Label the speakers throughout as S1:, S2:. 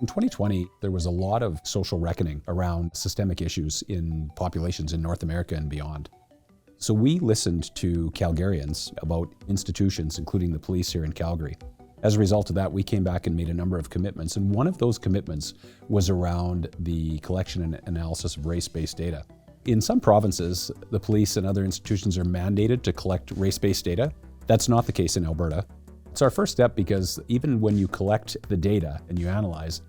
S1: In 2020, there was a lot of social reckoning around systemic issues in populations in North America and beyond. So we listened to Calgarians about institutions, including the police here in Calgary. As a result of that, we came back and made a number of commitments, and one of those commitments was around the collection and analysis of race-based data. In some provinces, the police and other institutions are mandated to collect race-based data. That's not the case in Alberta. It's our first step because even when you collect the data and you analyze,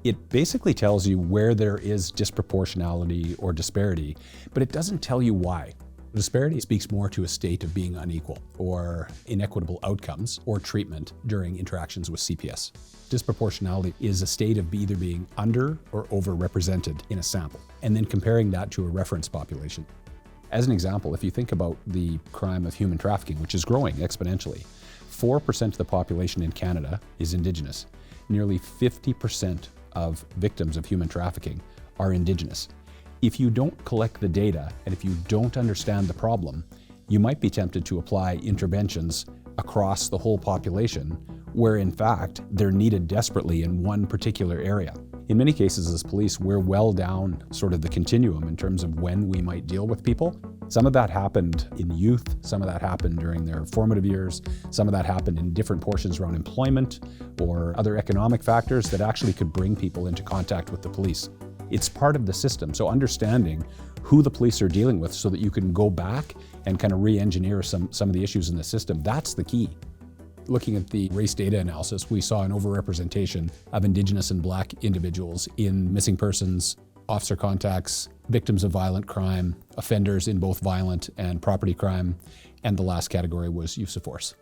S1: it basically tells you where there is disproportionality or disparity, but it doesn't tell you why. Disparity speaks more to a state of being unequal or inequitable outcomes or treatment during interactions with CPS. Disproportionality is a state of either being under or overrepresented in a sample, and then comparing that to a reference population. As an example, if you think about the crime of human trafficking, which is growing exponentially, 4% of the population in Canada is Indigenous. Nearly 50% of victims of human trafficking are Indigenous. If you don't collect the data and if you don't understand the problem, you might be tempted to apply interventions across the whole population where in fact they're needed desperately in one particular area. In many cases as police, we're well down sort of the continuum in terms of when we might deal with people. Some of that happened in youth, some of that happened during their formative years, some of that happened in different portions around employment or other economic factors that actually could bring people into contact with the police. It's part of the system, so understanding who the police are dealing with so that you can go back and kind of re-engineer some of the issues in the system, that's the key. Looking at the race data analysis, we saw an overrepresentation of Indigenous and Black individuals in missing persons, officer contacts, victims of violent crime, offenders in both violent and property crime, and the last category was use of force.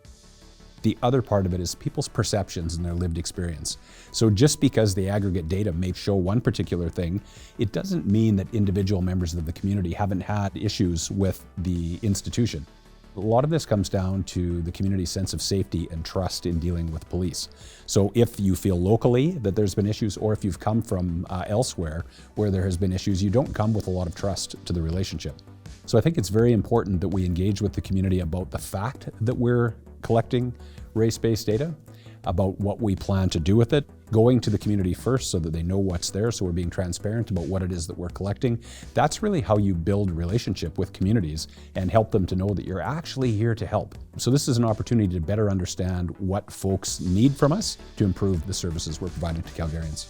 S1: The other part of it is people's perceptions and their lived experience. So just because the aggregate data may show one particular thing, it doesn't mean that individual members of the community haven't had issues with the institution. A lot of this comes down to the community's sense of safety and trust in dealing with police. So if you feel locally that there's been issues, or if you've come from elsewhere where there has been issues, you don't come with a lot of trust to the relationship. So I think it's very important that we engage with the community about the fact that we're collecting race-based data, about what we plan to do with it, going to the community first so that they know what's there, so we're being transparent about what it is that we're collecting. That's really how you build a relationship with communities and help them to know that you're actually here to help. So this is an opportunity to better understand what folks need from us to improve the services we're providing to Calgarians.